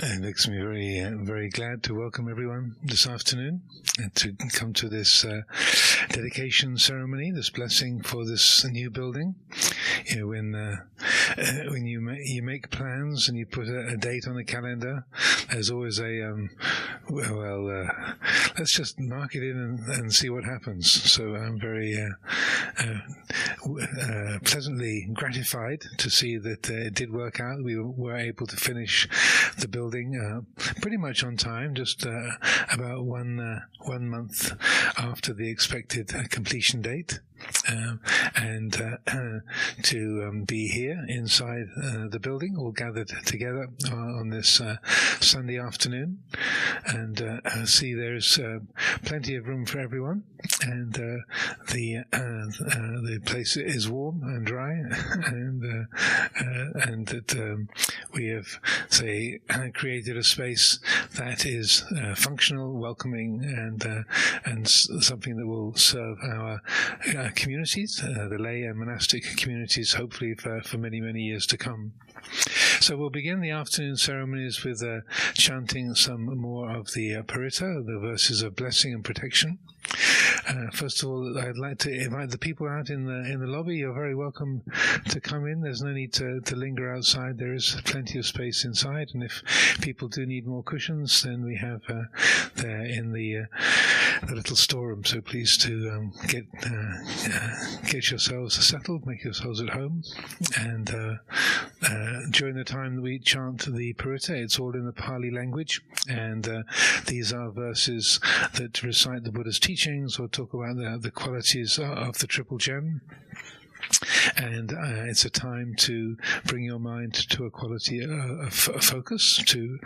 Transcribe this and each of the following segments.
It makes me very glad to welcome everyone this afternoon to come to this dedication ceremony, this blessing for this new building. You know, when you make plans and you put a date on the calendar, there's always let's just mark it in and see what happens. So I'm very pleasantly gratified to see that it did work out. We were able to finish the building pretty much on time, just about one month after the expected completion date. And to be here inside the building, all gathered together on this Sunday afternoon, and see there's plenty of room for everyone, and the place is warm and dry, and that we have created a space that is functional, welcoming, and something that will serve our communities, the lay and monastic communities, hopefully for many, many years to come. So we'll begin the afternoon ceremonies with chanting some more of the paritta, the verses of blessing and protection. First of all, I'd like to invite the people out in the lobby. You're very welcome to come in. There's no need to linger outside. There is plenty of space inside, and if people do need more cushions, then we have there in the little storeroom. So please to get yourselves settled, make yourselves at home, and during the time that we chant the paritta, it's all in the Pali language, and these are verses that recite the Buddha's teachings or talk about the qualities of the Triple Gem. And it's a time to bring your mind to a quality of focus, to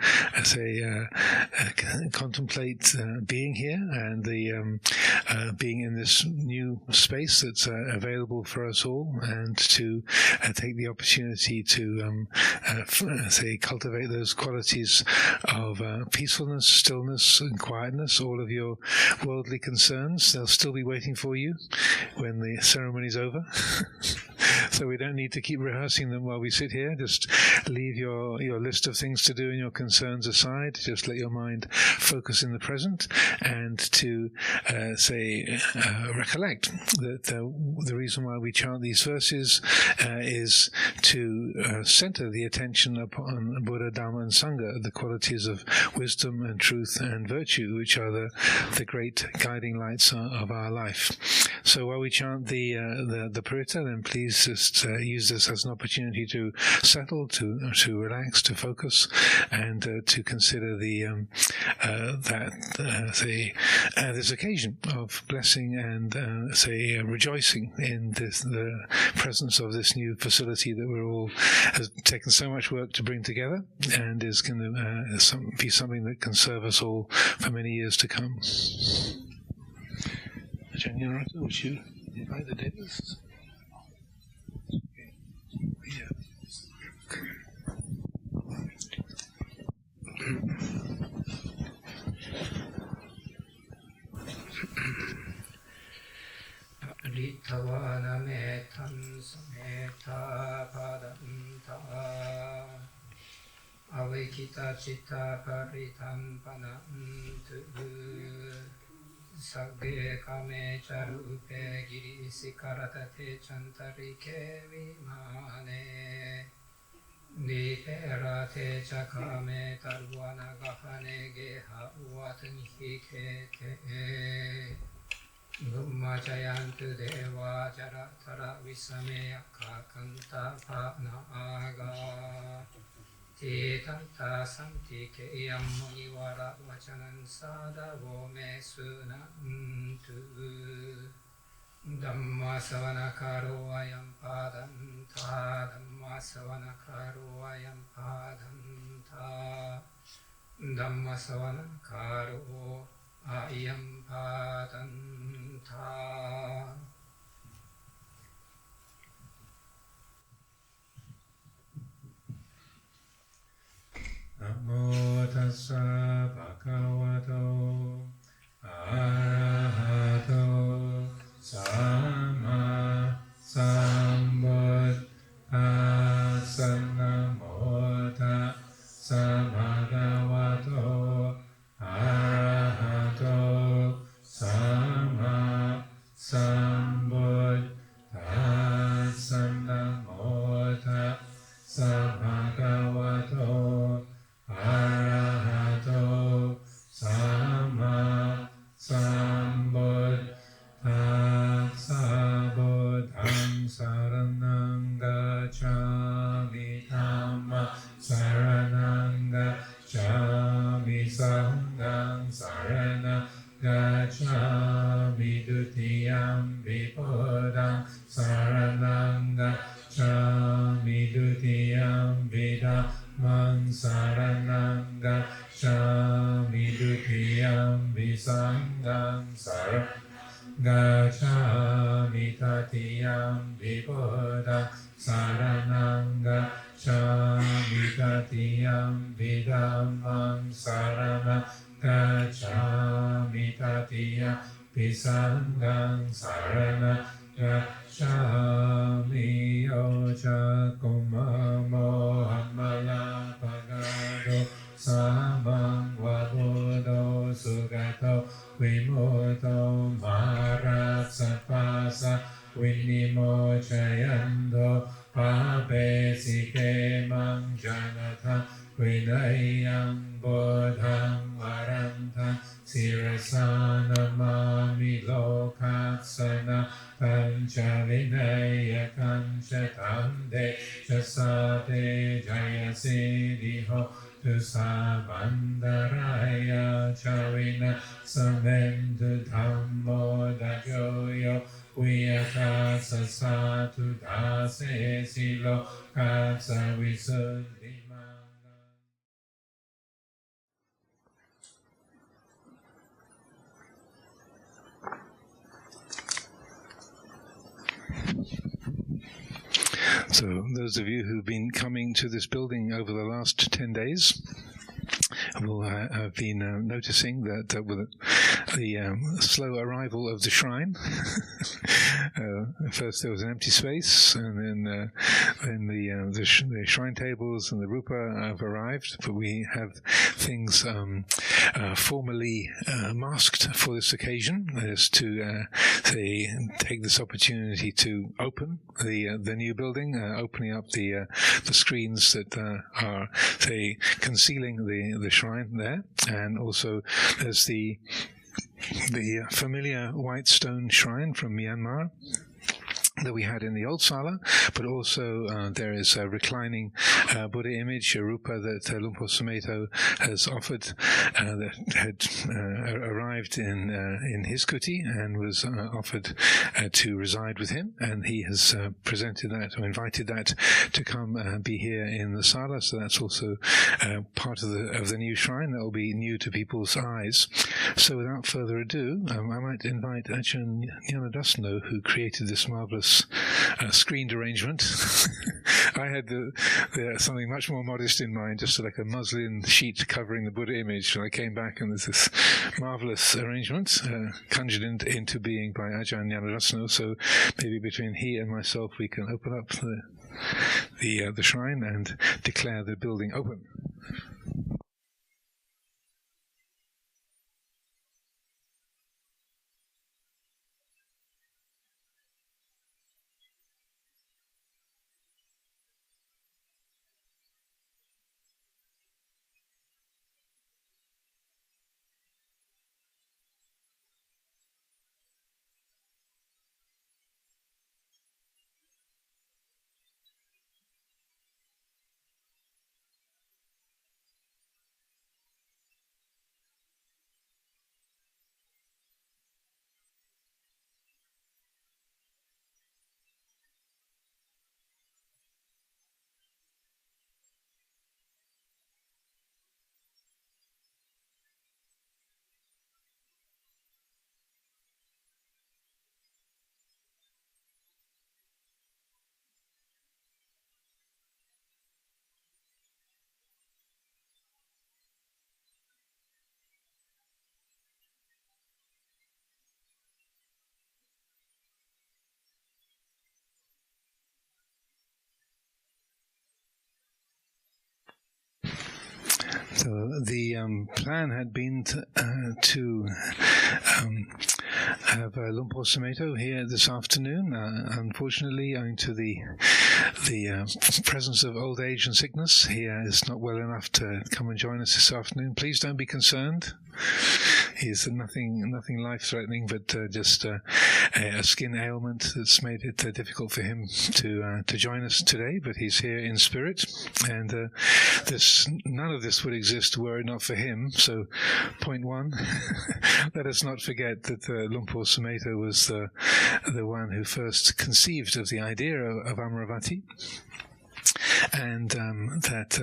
contemplate being here and the being in this new space that's available for us all, and to take the opportunity to cultivate those qualities of peacefulness, stillness, and quietness. All of your worldly concerns, they'll still be waiting for you when the ceremony's over. So we don't need to keep rehearsing them while we sit here. Just leave your list of things to do and your concerns aside. Just let your mind focus in the present, and to recollect that the reason why we chant these verses is to center the attention upon Buddha, Dhamma, and Sangha, the qualities of wisdom and truth and virtue, which are the great guiding lights of our life. So while we chant the paritta, then please just use this as an opportunity to settle, to relax, to focus, and to consider this occasion of blessing and rejoicing in the presence of this new facility that has taken so much work to bring together, and is going to be something that can serve us all for many years to come. Ajahn Amaro, would you invite the Devas? Ritavana metan sameta padanta avekita citta paritam panantu sagge kame charupe girisi karatate chantarike vimane Niperate chakame tarvana gahane geha uvatnihikete Gumma chayantu deva jaratara visameya kakanta pana aga Titanta santike iyam munivara vachanan sadavo me sunantu Dhamma savanakaro ayam padanta Dhamma savanakaro ayam padanta Dhamma savanakaro ayam padanta Namo tassa bhagavato arahato Sama Sambuddhassa Namo saranang gacchami tatiyampi dhammang saranang gacchami tatiyampi sanghang saranang gacchami ocha kumamo hammala pagado samang vabuddho sugato vimuto maratsapasa vinimochayando pabesike manjanatha vinayam bodham varantha sirasanamami lokatsana pancha vinaya kanchatamde jasate jayasiddhiho Tusabandaraya Chavina Samentu Dhammo Dajoyo Viyaka Sasatu Dase Silo Katsa Visuddhimanga. So those of you who've been coming to this building over the last 10 days will have been noticing that with the slow arrival of the shrine, first there was an empty space, and then the shrine tables and the rupa have arrived, but we have things formally masked for this occasion, as to take this opportunity to open the new building, opening up the screens that are concealing the shrine there, and also there's the familiar white stone shrine from Myanmar that we had in the old Sala, but also there is a reclining Buddha image, a rupa that Lumpur Sumeto has offered, that had arrived in his kuti and was offered to reside with him, and he has presented that, or invited that, to come be here in the Sala. So that's also part of the new shrine that will be new to people's eyes. So without further ado, I might invite Ajahn Amaro, who created this marvelous screened arrangement. I had something much more modest in mind, just like a muslin sheet covering the Buddha image, and I came back and there's this marvelous arrangement conjured into being by Ajahn Amaro. So maybe between he and myself we can open up the shrine and declare the building open. So the plan had been to have Lumpur Sumeto here this afternoon. Unfortunately, owing to the presence of old age and sickness, he is not well enough to come and join us this afternoon. Please don't be concerned. He's nothing life-threatening, but just a skin ailment that's made it difficult for him to join us today. But he's here in spirit, and none of this would exist were it not for him. So, point one, let us not forget that Lumpur Sumeto was the one who first conceived of the idea of Amaravati. And that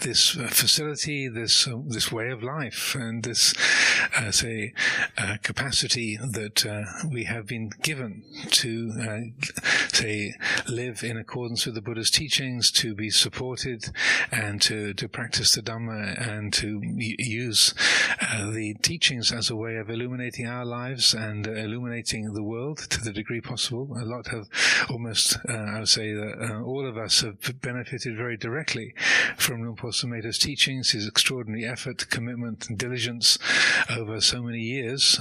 this facility, this way of life, and this capacity that we have been given to live in accordance with the Buddha's teachings, to be supported, and to practice the Dhamma, and to use the teachings as a way of illuminating our lives and illuminating the world to the degree possible. A lot have almost, I would say that all of us have benefited very directly from Luang Por Sumedho's teachings, his extraordinary effort, commitment, and diligence over so many years.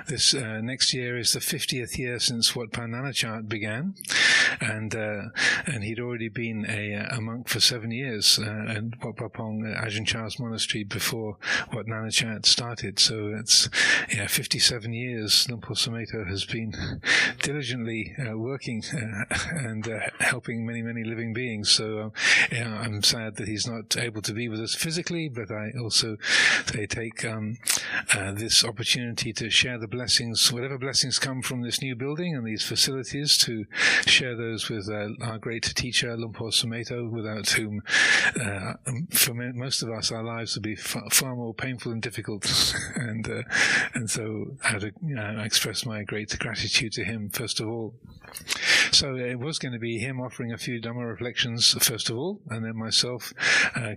This next year is the 50th year since Wat Pa Nanachat began, and he'd already been a monk for 7 years at Wat Pa Pong Ajahn Chah's monastery before Wat Nanachat started. So it's 57 years Luang Por Sumedho has been diligently working and helping many living beings. So I'm sad that he's not able to be with us physically, but I also take this opportunity to share the blessings, whatever blessings come from this new building and these facilities, to share those with our great teacher Luang Por Sumedho, without whom for most of us our lives would be far more painful and difficult. and so I had to express my great gratitude to him first of all. So it was going to be him offering a few Dhamma reflections first of all, and then myself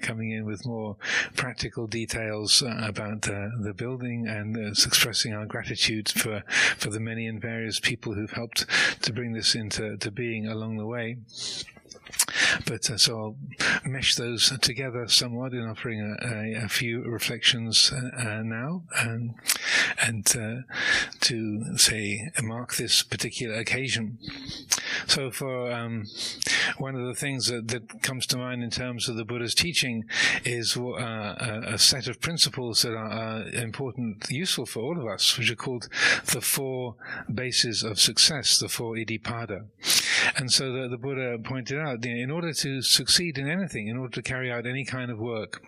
coming in with more practical details about the building, and expressing our gratitude for the many and various people who've helped to bring this into being along the way. But so I'll mesh those together somewhat in offering a few reflections now, and to mark this particular occasion. So for one of the things that comes to mind in terms of the Buddha's teaching is a set of principles that are important, useful for all of us, which are called the 4 bases of success, the 4 iddhipada. And so the Buddha pointed out, in order to succeed in anything, in order to carry out any kind of work,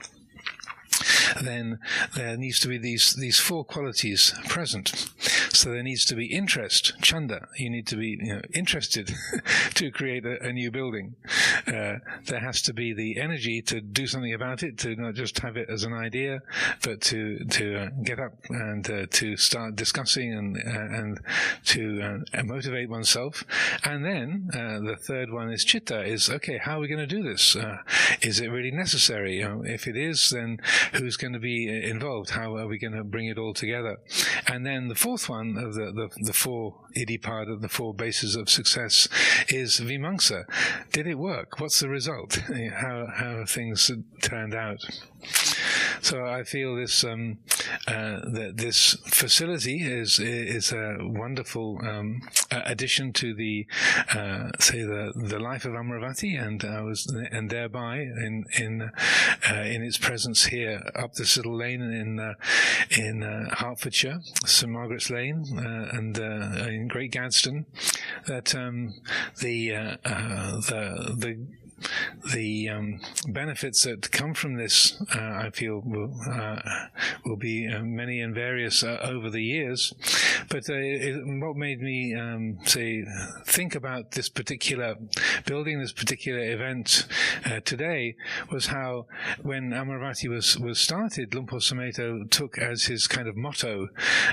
then there needs to be these 4 qualities present. So there needs to be interest, chanda. You need to be interested to create a new building. There has to be the energy to do something about it, to not just have it as an idea, but to get up and to start discussing and to motivate oneself. And then the third one is chitta, is, okay, how are we going to do this? Is it really necessary? If it is, then who's going to be involved? How are we going to bring it all together? And then the fourth one of the 4 iddhipada, the 4 bases of success, is vimamsa. Did it work? What's the result? How have things turned out? So I feel this that this facility is a wonderful addition to the life of Amaravati, and thereby in its presence here up this little lane in Hertfordshire, St Margaret's Lane, and in Great Gadsden, that the benefits that come from this, I feel, will be many and various over the years. But what made me think about this particular building, this particular event today, was how when Amaravati was started, Luang Por Sumedho took as his kind of motto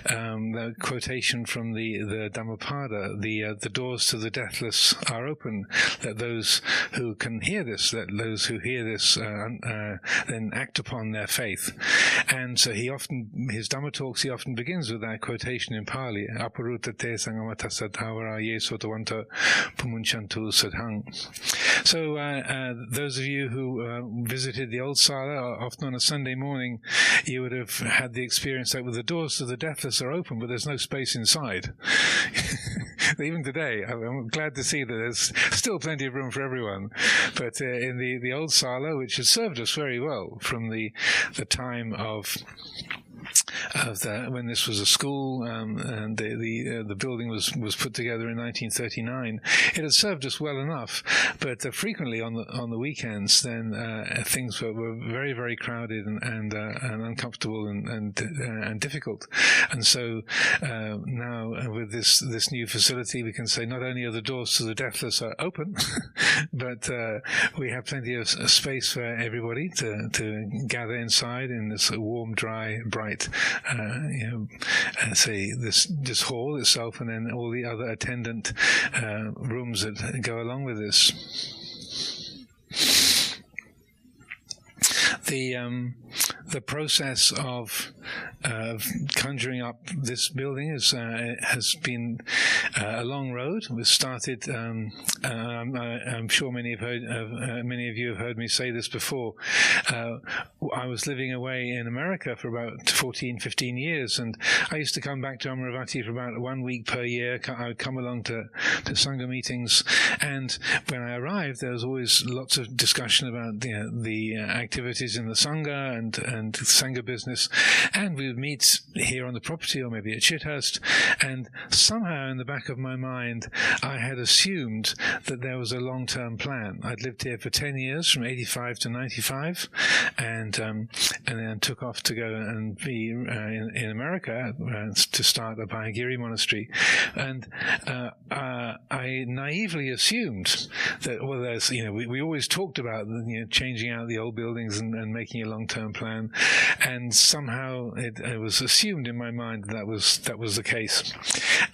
the quotation from the Dhammapada, the doors to the deathless are open, that those who can hear this, that those who hear this then act upon their faith. And so his Dhamma talks, he often begins with that quotation in Pali, Aparuta te sangamata sadhavara ye sotavanto pumunchantu sadhang. So those of you who visited the old Sala, often on a Sunday morning, you would have had the experience that the doors to the deathless are open, but there's no space inside. Even today, I'm glad to see that there's still plenty of room for everyone. But in the old Sala, which has served us very well from the time of when this was a school, and the building was put together in 1939, it had served us well enough. But frequently on the weekends, then things were very, very crowded and uncomfortable and difficult. And so now with this new facility, we can say not only are the doors to the deathless are open, but we have plenty of space for everybody to gather inside in this warm, dry, bright site. Say this hall itself, and then all the other attendant rooms that go along with this. The process of conjuring up this building has been a long road. It started. I'm sure many of you have heard me say this before. I was living away in America for about 14, 15 years, and I used to come back to Amaravati for about 1 week per year. I would come along to Sangha meetings, and when I arrived, there was always lots of discussion about the activities in the Sangha and Sangha business, and we would meet here on the property or maybe at Chithurst, and somehow in the back of my mind I had assumed that there was a long-term plan. I'd lived here for 10 years, from 85 to 95, and then took off to go and be in America to start a Bhayagiri monastery, and I naively assumed that, well, there's, we always talked about changing out the old buildings and making a long-term plan, and somehow it was assumed in my mind that was the case.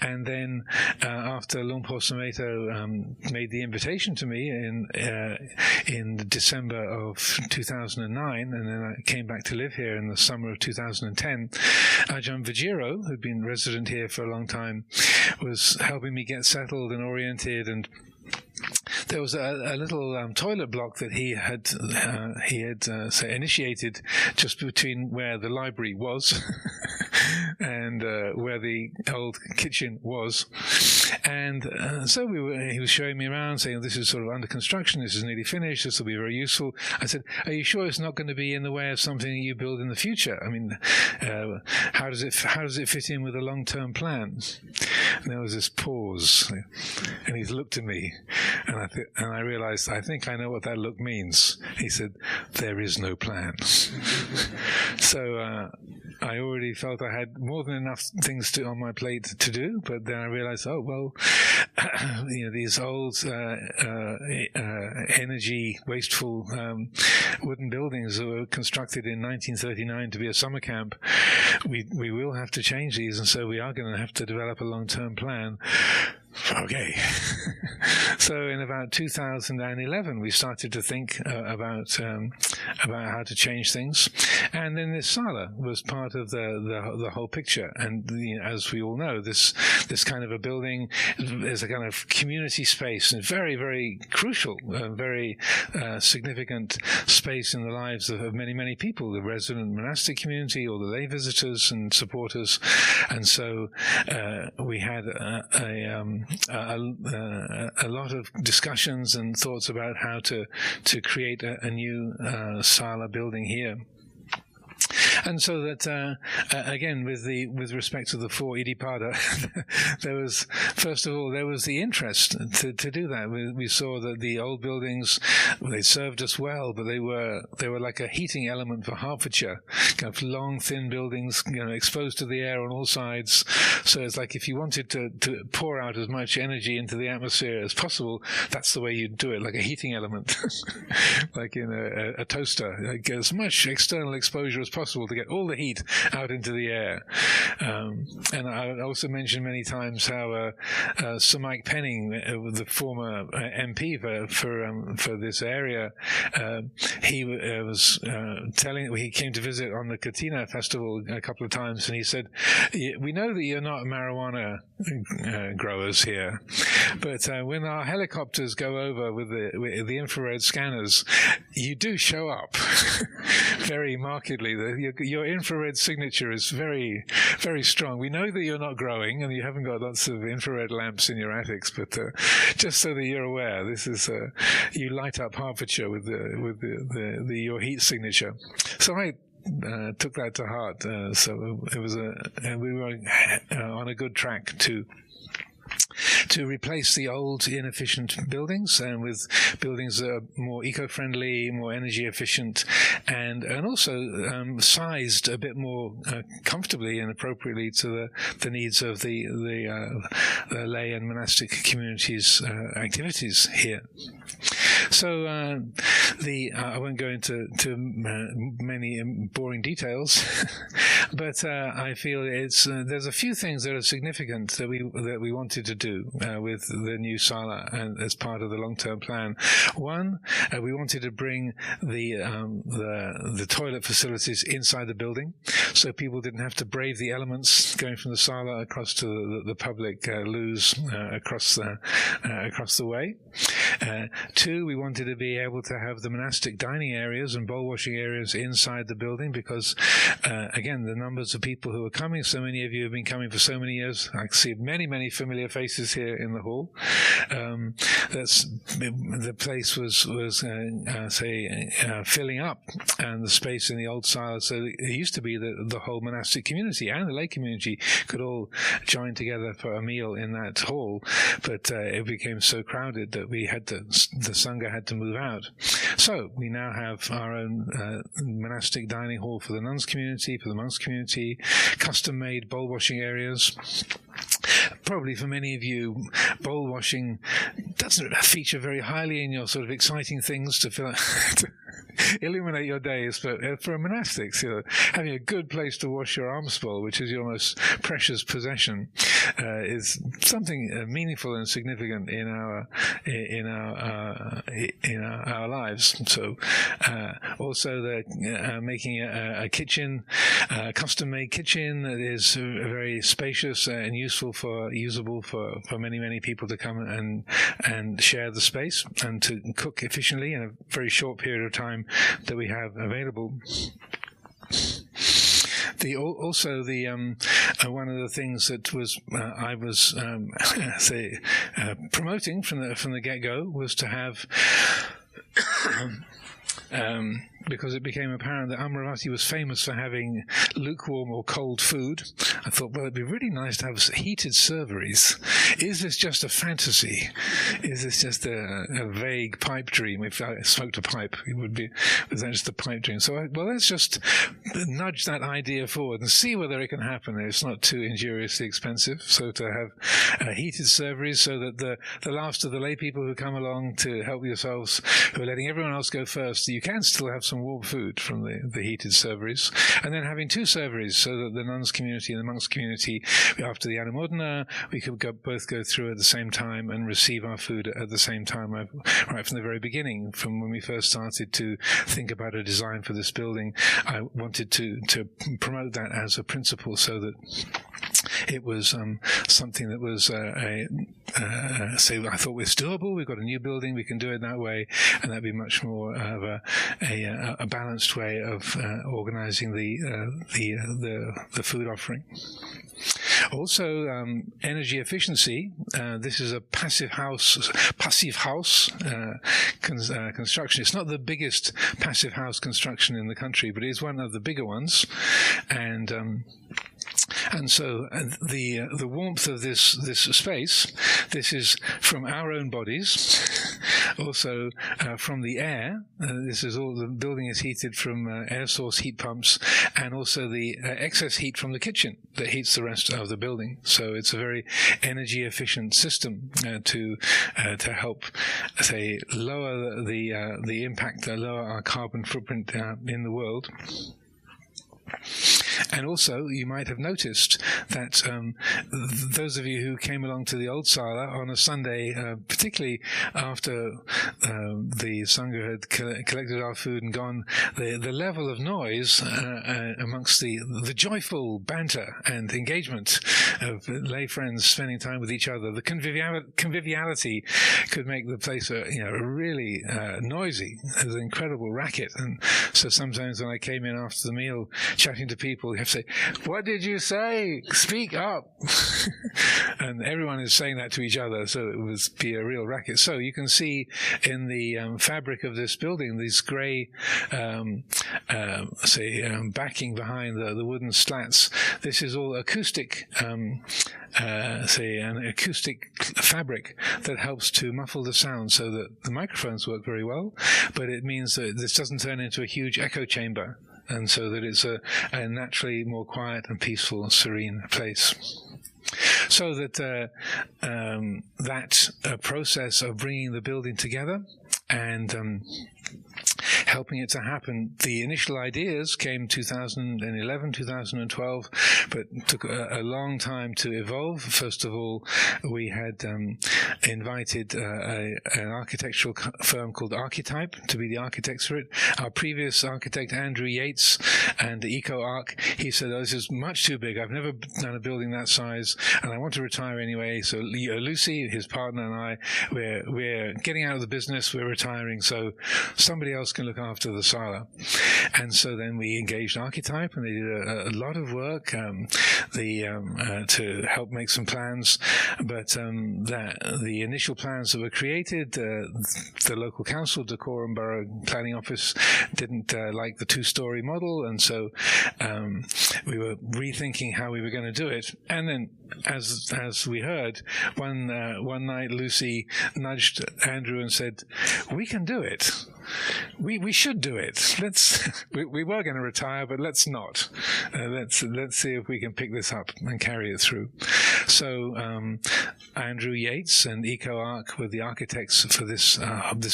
And then after Lumpur Sameto made the invitation to me in December of 2009, and then I came back to live here in the summer of 2010, Ajahn Vajiro, who'd been resident here for a long time, was helping me get settled and oriented, and there was a little toilet block that he had initiated just between where the library was and where the old kitchen was, and so he was showing me around, saying, "This is sort of under construction. This is nearly finished. This will be very useful." I said, "Are you sure it's not going to be in the way of something that you build in the future? I mean, how does it fit in with a long-term plan?" And there was this pause, and he looked at me, and I realized, I think I know what that look means. He said, "There is no plan." So I already felt I had more than enough things on my plate to do, but then I realized, oh, well, these old energy wasteful wooden buildings that were constructed in 1939 to be a summer camp, we will have to change these, and so we are going to have to develop a long-term plan. Okay. So in about 2011, we started to think about how to change things, and then this Sala was part of the whole picture. And as we all know, this kind of a building is a kind of community space, and very, very crucial, very significant space in the lives of many, many people, the resident monastic community or the lay visitors and supporters. And so we had a lot of discussions and thoughts about how to create a new Sala building here. And so that, again, with respect to the four Iddhipada, there was, first of all, there was the interest to do that. We saw that the old buildings, they served us well, but they were like a heating element for Hertfordshire, kind of long, thin buildings, exposed to the air on all sides. So it's like if you wanted to pour out as much energy into the atmosphere as possible, that's the way you'd do it, like a heating element, like in a toaster, like as much external exposure as possible to get all the heat out into the air. And I also mentioned many times how Sir Mike Penning, the former MP for this area, he was he came to visit on the Katina festival a couple of times, and he said, "We know that you're not marijuana growers here, but when our helicopters go over with the infrared scanners, you do show up very markedly. Your infrared signature is very, very strong. We know that you're not growing and you haven't got lots of infrared lamps in your attics, but just so that you're aware, this is you light up Hertfordshire with your heat signature." So I took that to heart. So it was we were on a good track to replace the old inefficient buildings, and with buildings that are more eco-friendly, more energy efficient, and also sized a bit more comfortably and appropriately to the needs of the lay and monastic communities' activities here. So I won't go into many boring details, but I feel there's a few things that are significant that we wanted to do with the new Sala and as part of the long-term plan. One, we wanted to bring the toilet facilities inside the building, so people didn't have to brave the elements going from the Sala across to the public loos across the way. Two, we wanted to be able to have the monastic dining areas and bowl washing areas inside the building because, again, the numbers of people who are coming, so many of you have been coming for so many years. I see many, many familiar faces here in the hall. The place was filling up, and the space in the old Sala. So it used to be that the whole monastic community and the lay community could all join together for a meal in that hall, but it became so crowded that the Sangha had to move out. So we now have our own monastic dining hall for the nuns community, for the monks community, custom-made bowl washing areas. Probably for many of you, bowl washing doesn't feature very highly in your sort of exciting things to fill to illuminate your days, but for monastics, having a good place to wash your alms bowl, which is your most precious possession, is something meaningful and significant in our lives. So, also they're making a kitchen, a custom-made kitchen that is very spacious and usable for many people to come and share the space and to cook efficiently in a very short period of time that we have available. One of the things that was I was promoting from the get-go was to have because it became apparent that Amaravati was famous for having lukewarm or cold food. I thought, well, it'd be really nice to have heated serveries. Is this just a fantasy? Is this just a vague pipe dream? If I smoked a pipe, was that just a pipe dream? So, let's just nudge that idea forward and see whether it can happen. It's not too injuriously expensive. So to have heated serveries so that the last of the lay people who come along to help yourselves, who are letting everyone else go first, you can still have some warm food from the heated serveries, and then having two serveries so that the nuns community and the monks community, after the Anumodana, we could both go through at the same time and receive our food at the same time, right from the very beginning. From when we first started to think about a design for this building, I wanted to promote that as a principle so that it was something that was I thought was doable. We've got a new building, we can do it that way, and that'd be much more of a balanced way of organizing the food offering. Also, energy efficiency. This is a passive house construction. It's not the biggest passive house construction in the country, but it is one of the bigger ones, and so the warmth of this space, this is from our own bodies, also from the air. This is all, the building is heated from air source heat pumps, and also the excess heat from the kitchen that heats the rest of the building. So it's a very energy efficient system to help, say, lower the impact, lower our carbon footprint in the world. And also, you might have noticed that those of you who came along to the old Sala on a Sunday, particularly after the Sangha had collected our food and gone, the level of noise amongst the joyful banter and engagement of lay friends spending time with each other, the conviviality could make the place really noisy. It was an incredible racket. And so sometimes when I came in after the meal, chatting to people, you have to say, "What did you say? Speak up." And everyone is saying that to each other, so it would be a real racket. So you can see in the fabric of this building, these grey, backing behind the wooden slats. This is all acoustic, an acoustic fabric that helps to muffle the sound so that the microphones work very well, but it means that this doesn't turn into a huge echo chamber, and so that it's a naturally more quiet and peaceful and serene place. So that that process of bringing the building together and helping it to happen. The initial ideas came 2011, 2012, but took a long time to evolve. First of all, we had invited an architectural firm called Archetype to be the architects for it. Our previous architect, Andrew Yates, and the EcoArch, he said, "Oh, this is much too big. I've never done a building that size, and I want to retire anyway." So Lucy, his partner, and I, we're getting out of the business. We're retiring, so somebody else can look after the Sala. And so then we engaged Archetype, and they did a lot of work to help make some plans. But the initial plans that were created, the local council, Dacorum Borough Planning Office, didn't like the two-story model, and so we were rethinking how we were going to do it. And then, as we heard, one night Lucy nudged Andrew and said, "We can do it. We should do it. We were going to retire, but let's not. Let's see if we can pick this up and carry it through." So Andrew Yates and EcoArch were the architects for this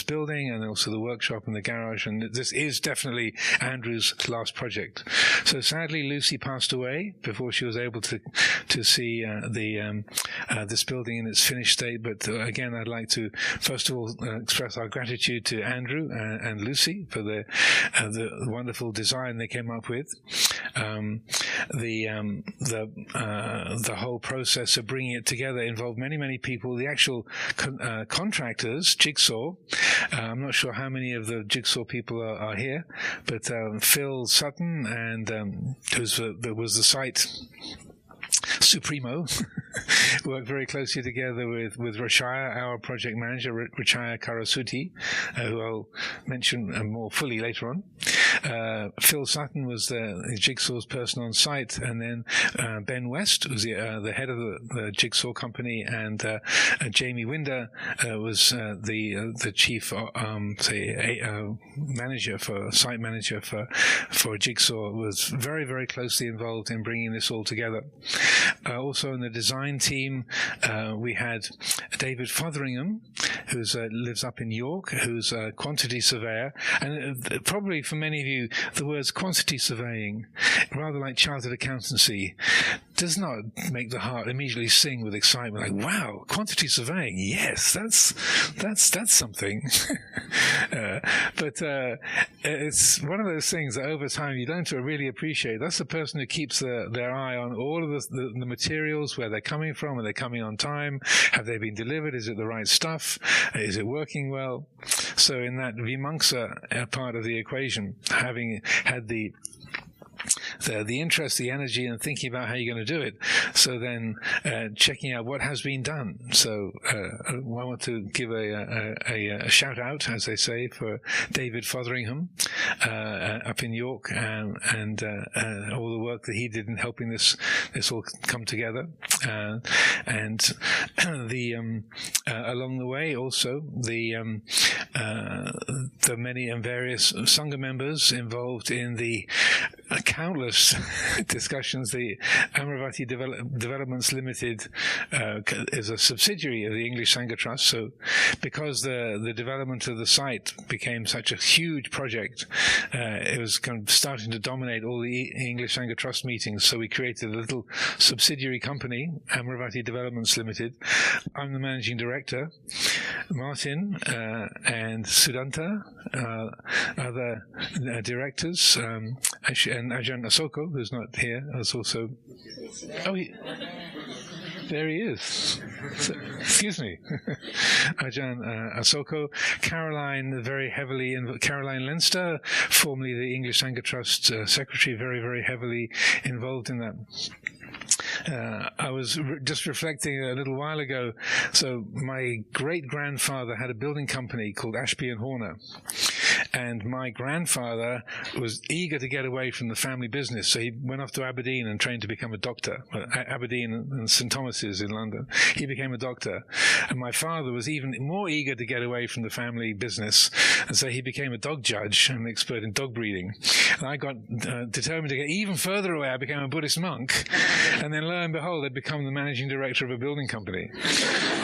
building, and also the workshop and the garage. And this is definitely Andrew's last project. So sadly, Lucy passed away before she was able to see this building in its finished state. But again, I'd like to first of all express our gratitude to Andrew and Lucy for the wonderful design they came up with. The whole process of bringing it together involved many people. The actual contractors, Jigsaw, I'm not sure how many of the Jigsaw people are here, but Phil Sutton, and who was the site Supremo, worked very closely together with Rachaya, our project manager, Rachaya Karasuti, who I'll mention more fully later on. Phil Sutton was the Jigsaw's person on site, and then Ben West was the head of the Jigsaw company, and Jamie Winder was the chief site manager for Jigsaw, was very closely involved in bringing this all together. Also in the design team, we had David Fotheringham, who lives up in York, who's a quantity surveyor. And probably for many of you, the words quantity surveying, rather like chartered accountancy, does not make the heart immediately sing with excitement. Like, wow, quantity surveying, yes, that's something. But it's one of those things that over time you don't really appreciate. That's the person who keeps their eye on all of the materials, where they're coming from, are they coming on time, have they been delivered, is it the right stuff, is it working well? So in that vimamsa part of the equation, having had the interest, the energy, and thinking about how you're going to do it. So then checking out what has been done. So I want to give a shout out, as they say, for David Fotheringham up in York, and all the work that he did in helping this all come together. And along the way also the many and various Sangha members involved in the countless discussions. The Amaravati Developments Limited is a subsidiary of the English Sangha Trust. So because the development of the site became such a huge project, it was kind of starting to dominate all the English Sangha Trust meetings. So we created a little subsidiary company, Amaravati Developments Limited. I'm the managing director. Martin and Sudanta, other directors, and Ajahn Asoko, who's not here, is also... Oh, there he is. So, excuse me. Ajahn Asoko. Caroline, Caroline Leinster, formerly the English Sangha Trust secretary, very heavily involved in that. I was just reflecting a little while ago. So my great-grandfather had a building company called Ashby and Horner. And my grandfather was eager to get away from the family business, so he went off to Aberdeen and trained to become a doctor. Aberdeen and St Thomas's in London. He became a doctor. And my father was even more eager to get away from the family business, and so he became a dog judge and an expert in dog breeding. And I got determined to get even further away. I became a Buddhist monk, and then lo and behold, I'd become the managing director of a building company.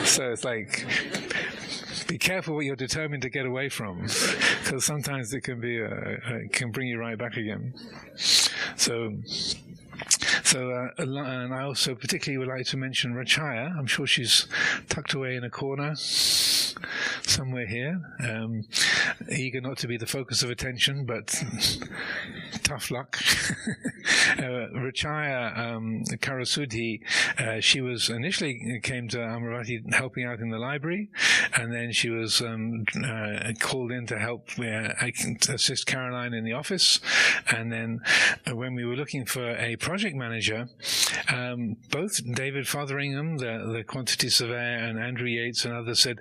So it's like... be careful what you're determined to get away from, because sometimes it can be can bring you right back again. And I also particularly would like to mention Rachaya. I'm sure she's tucked away in a corner somewhere here, eager not to be the focus of attention, but tough luck. Rachaya Karasudhi, she was initially came to Amaravati helping out in the library, and then she was called in to help assist Caroline in the office. And then when we were looking for a project manager, both David Fotheringham, the quantity surveyor, and Andrew Yates and others said,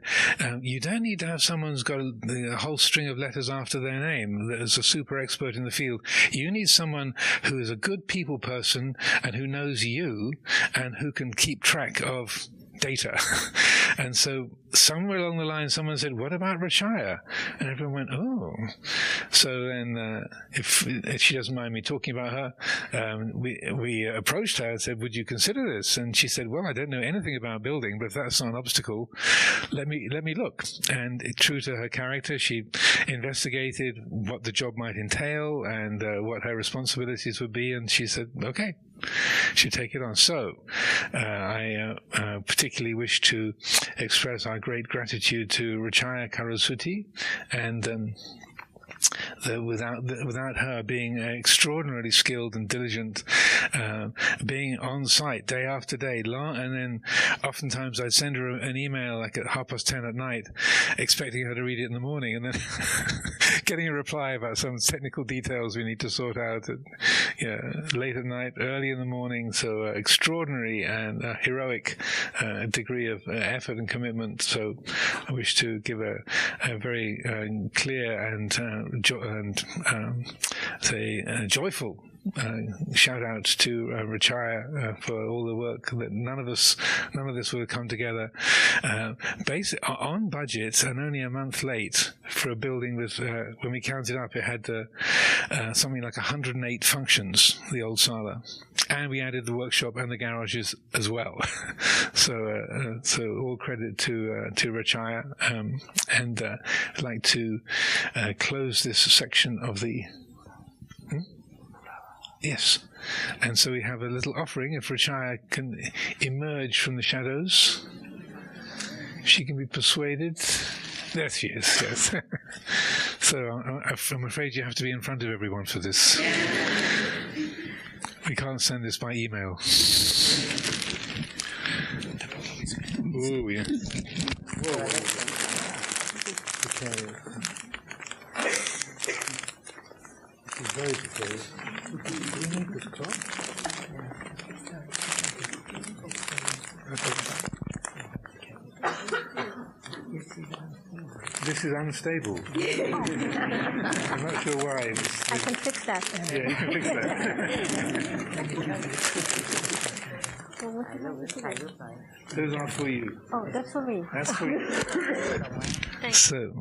you don't need to have someone who's got a whole string of letters after their name that is a super expert in the field. You need someone who is a good people person and who knows you and who can keep track of data. And so somewhere along the line someone said, what about Rachaya? And everyone went, oh. So then if she doesn't mind me talking about her, we approached her and said, would you consider this? And she said, well, I don't know anything about building, but if that's not an obstacle, let me look. And true to her character, she investigated what the job might entail and what her responsibilities would be, and she said, okay, she'd take it on. So I particularly wish to express our great gratitude to Rachaya Karasuti, and without her being extraordinarily skilled and diligent, being on site day after day, and then oftentimes I'd send her an email like at 10:30 at night, expecting her to read it in the morning, and then getting a reply about some technical details we need to sort out late at night, early in the morning. So extraordinary and heroic degree of effort and commitment. So I wish to give a very clear and joyful shout out to Rachaya for all the work that none of this would have come together on budget and only a month late for a building with when we counted up it had something like 108 functions, the old Sala, and we added the workshop and the garages as well. So all credit to Rachaya, and I'd like to close this section of the Yes. And so we have a little offering. If Rachaya can emerge from the shadows, she can be persuaded. There she is, yes. So I'm afraid you have to be in front of everyone for this. We can't send this by email. Ooh, yeah. Whoa. This is very precarious. Do you make this cloth? This is unstable. I'm not sure why. I can fix that. Yeah, you can fix that. Those are for you. Oh, that's for me. That's for you. So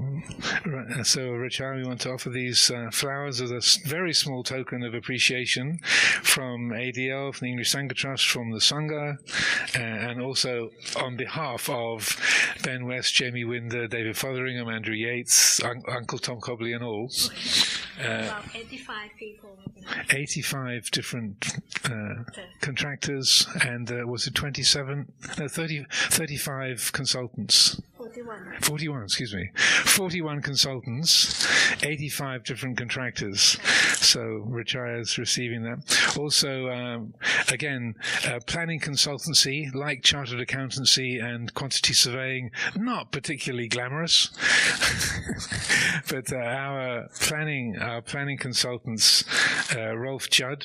Rachaya, we want to offer these flowers as a very small token of appreciation from ADL, from the English Sangha Trust, from the Sangha, and also on behalf of Ben West, Jamie Winder, David Fotheringham, Andrew Yates, Uncle Tom Cobley, and all. About 85 people. 85 different contractors, and was it 35 consultants. 41, excuse me. 41 consultants, 85 different contractors. So Rachaya is receiving that. Also, again, planning consultancy, like chartered accountancy and quantity surveying, not particularly glamorous. But our planning consultants, Rolf Judd,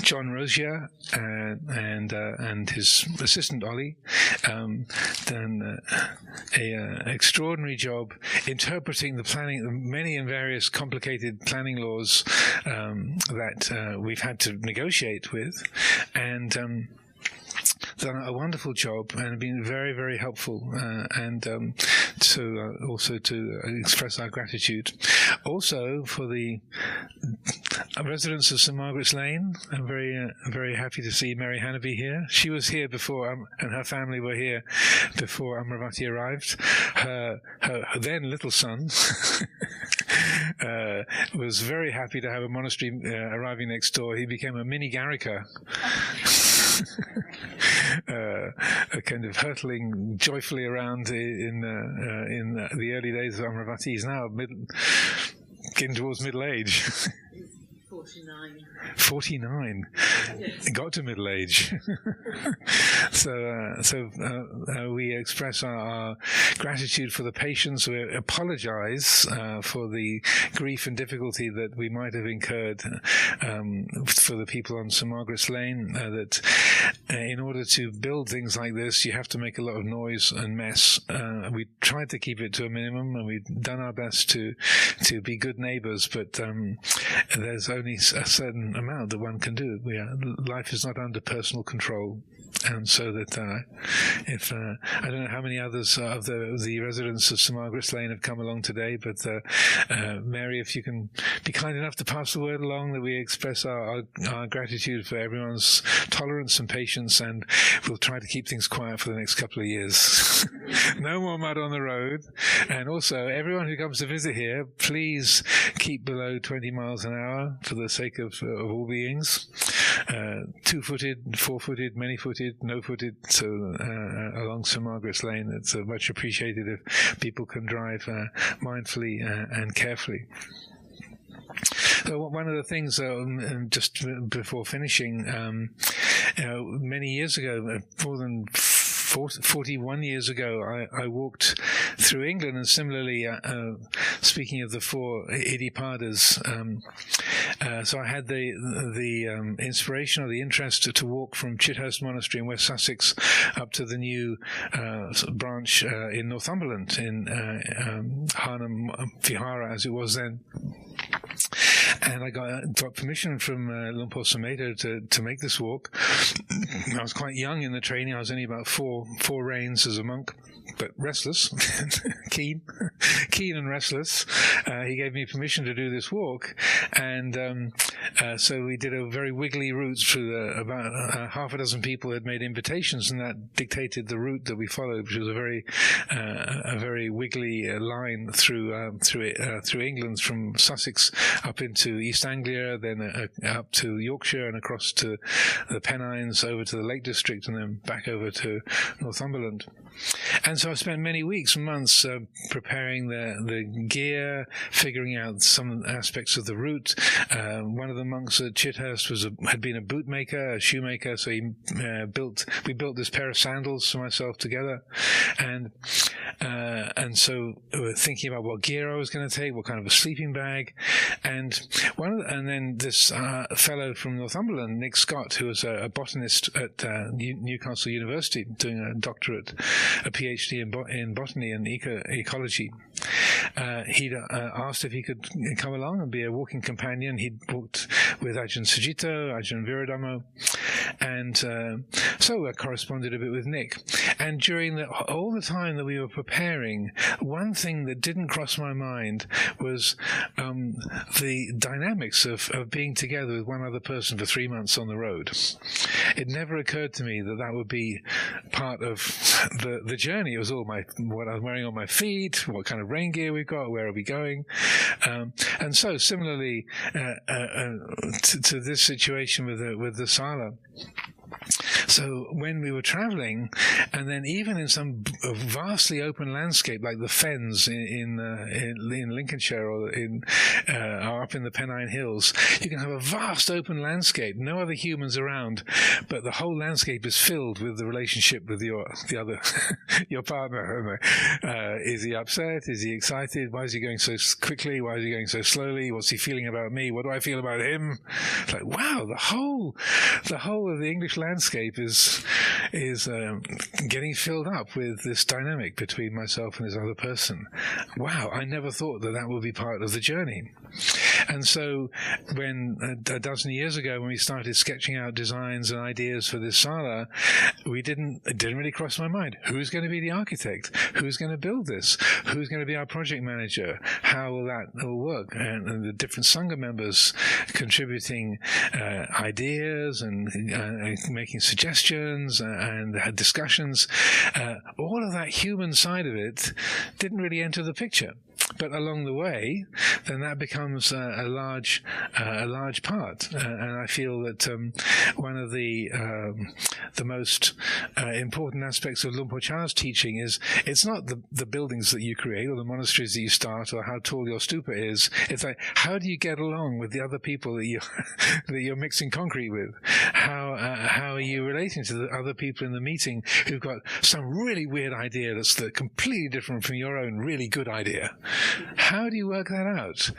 John Rosier, and his assistant Ollie, done an extraordinary job interpreting the many and various complicated planning laws that we've had to negotiate with, and done a wonderful job and been very, very helpful, and also to express our gratitude. Also for the residents of St Margaret's Lane, I'm very happy to see Mary Hannaby here. She was here before, and her family were here before Amaravati arrived. Her then little son was very happy to have a monastery arriving next door. He became a mini Garika. Kind of hurtling joyfully around in the early days of Amaravati. He's now getting towards middle age. 49. Yes. Got to middle age. So we express our gratitude for the patience. We apologize for the grief and difficulty that we might have incurred for the people on St Margaret's Lane. That in order to build things like this, you have to make a lot of noise and mess. We tried to keep it to a minimum, and we've done our best to be good neighbors. But there's only a certain amount that one can do. Life is not under personal control, and so that if I don't know how many others of the residents of St Margaret's Lane have come along today, but Mary, if you can be kind enough to pass the word along that we express our gratitude for everyone's tolerance and patience, and we'll try to keep things quiet for the next couple of years. No more mud on the road, and also everyone who comes to visit here, please keep below 20 miles an hour for the sake of all beings. 2-footed, 4-footed, many-footed, no-footed, so along St Margaret's Lane, it's much appreciated if people can drive mindfully and carefully. So one of the things, just before finishing, many years ago, more than 41 years ago, I walked through England, and similarly, speaking of the 4 Idipadas, so I had the inspiration or the interest to walk from Chithurst Monastery in West Sussex up to the new branch in Northumberland, in Harnham Vihara, as it was then. And I got permission from Luang Por Sumedho to make this walk. I was quite young in the training. I was only about four reigns as a monk, but restless, keen and restless. He gave me permission to do this walk, and so we did a very wiggly route through about half a dozen people had made invitations, and that dictated the route that we followed, which was a very wiggly line through England, from Sussex up into East Anglia, then up to Yorkshire and across to the Pennines, over to the Lake District, and then back over to Northumberland. And so I spent many weeks and months preparing the gear, figuring out some aspects of the route. One of the monks at Chithurst had been a bootmaker, a shoemaker, so we built this pair of sandals for myself together, and so we were thinking about what gear I was going to take, what kind of a sleeping bag, and then this fellow from Northumberland, Nick Scott, who was a botanist at Newcastle University, doing a doctorate, a PhD in botany and ecology. He'd asked if he could come along and be a walking companion. He'd walked with Ajahn Sujito, Ajahn Viradhammo, and so I corresponded a bit with Nick. And during all the time that we were preparing, one thing that didn't cross my mind was the dynamics of being together with one other person for 3 months on the road. It never occurred to me that would be part of the journey. It was all what I'm wearing on my feet, what kind of rain gear we've got, where are we going, and so similarly to this situation with the Sala. So when we were traveling, and then even in some vastly open landscape like the Fens in Lincolnshire or up in the Pennine Hills, you can have a vast open landscape, no other humans around, but the whole landscape is filled with the relationship with your partner. Is he upset? Is he excited? Why is he going so quickly? Why is he going so slowly? What's he feeling about me? What do I feel about him? It's like, wow, the whole of the English landscape is getting filled up with this dynamic between myself and this other person. Wow, I never thought that would be part of the journey. And so when a dozen years ago, when we started sketching out designs and ideas for this Sala, it didn't really cross my mind. Who's going to be the architect? Who's going to build this? Who's going to be our project manager? How will that all work? And the different Sangha members contributing ideas and making suggestions and had discussions. All of that human side of it didn't really enter the picture. But along the way, then that becomes a large part, and I feel that one of the most important aspects of Luang Por Chah's teaching is it's not the buildings that you create or the monasteries that you start or how tall your stupa is. It's like, how do you get along with the other people that you're mixing concrete with? How are you relating to the other people in the meeting who've got some really weird idea that's completely different from your own really good idea? How do you work that out?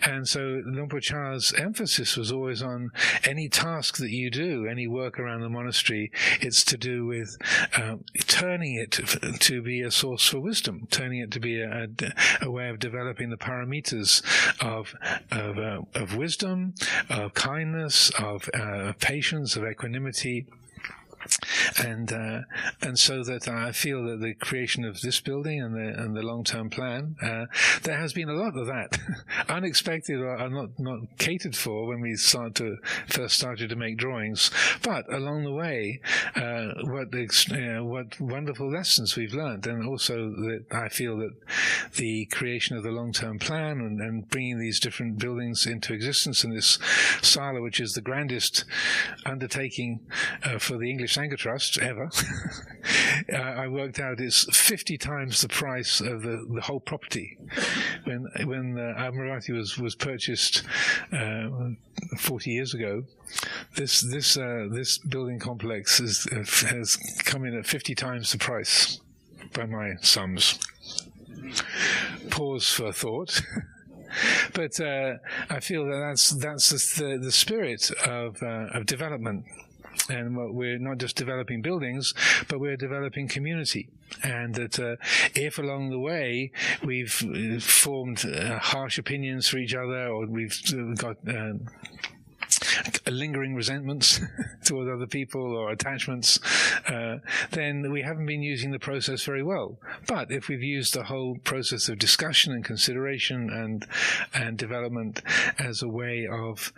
And so Luang Por Chah's emphasis was always on any task that you do, any work around the monastery, it's to do with turning it to be a source for wisdom, turning it to be a way of developing the paramitas of wisdom, of kindness, of patience, of equanimity. And so that I feel that the creation of this building and the long-term plan, there has been a lot of that, unexpected or not catered for when we first started to make drawings. But along the way, what wonderful lessons we've learned, and also that I feel that the creation of the long-term plan and bringing these different buildings into existence in this Sala, which is the grandest undertaking for the English Sangha Trust ever. I worked out it's 50 times the price of the whole property. When Amaravati was purchased 40 years ago, this building complex has come in at 50 times the price by my sums. Pause for thought. But I feel that's the spirit of development. And we're not just developing buildings, but we're developing community. And that if along the way we've formed harsh opinions for each other, or we've got lingering resentments towards other people or attachments, then we haven't been using the process very well. But if we've used the whole process of discussion and consideration and development as a way of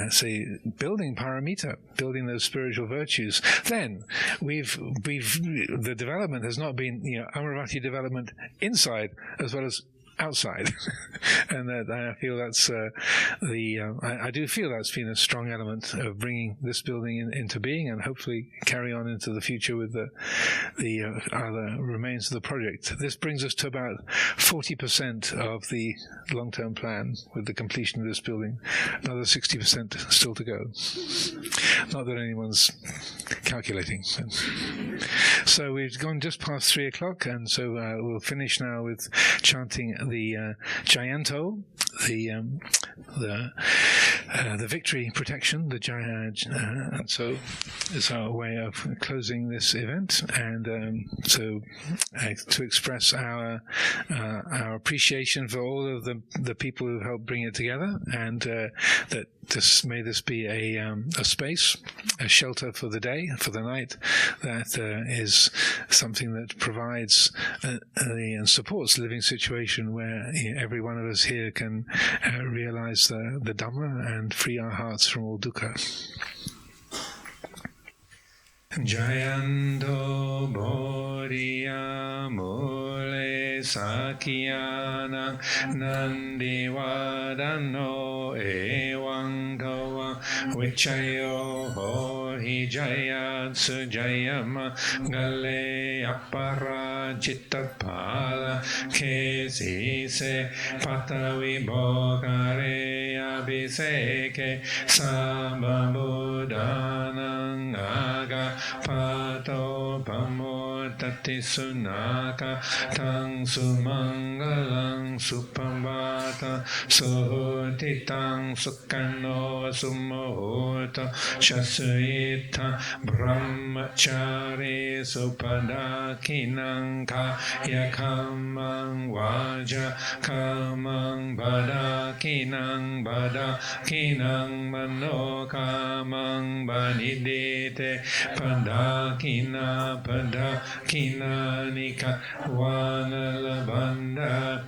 say building paramita, building those spiritual virtues, then the development has not been Amaravati development inside as well as outside. And that I feel that's I do feel that's been a strong element of bringing this building into being, and hopefully carry on into the future with the other remains of the project. This brings us to about 40% of the long-term plan with the completion of this building. Another 60% still to go. Not that anyone's calculating. So we've gone just past 3 o'clock, and so we'll finish now with chanting the Jayanto, the victory protection, the Jaya. So it's our way of closing this event, and so to express our appreciation for all of the people who helped bring it together, and that may this be a space, a shelter for the day, for the night, that is something that provides and supports the living situation where every one of us here can realize the Dhamma and free our hearts from all dukkha. Jayanto Bodhiya Mule Sakyana Nandivadano Ewang Tawa Vichayo Hori Jayatsu Jayama Gale Appara Chittapala Kesi Se Patavi Bhokare Abhiseke Sabbabuddhanang Aga Pato Pamota Sati Sunaka Tang Sumangalang Supamata Sohoti Tang Sukano Sumohota Shasuita Brahmachari Supadakinang Kaya Kamang Vaja Kamang Badakinang Badakinang Mano Kamang Banidete Padakina Padakina Nika Vanalabanda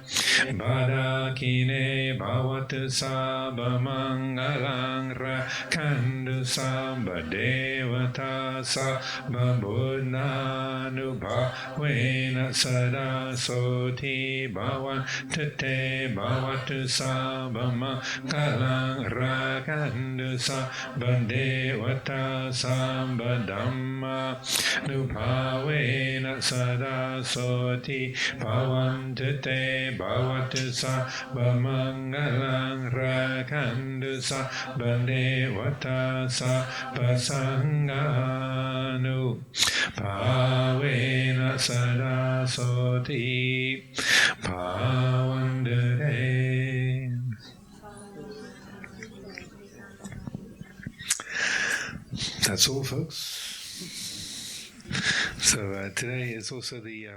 Badakine Bhavatu Sabamangalang Rakandu Sabadevata Sababunanubhavena Sada Soti Bhavan Tate Bhavatu Sabamangalang Rakandu Sabadevata Sabadamma Nubhavena Sada Soti Bhavan Tate Bhavatu Sabamangalang Rakandu Sabadevata Sabasanganu Bhavena Sada Soti Bhavandare. That's all, folks. So today is also the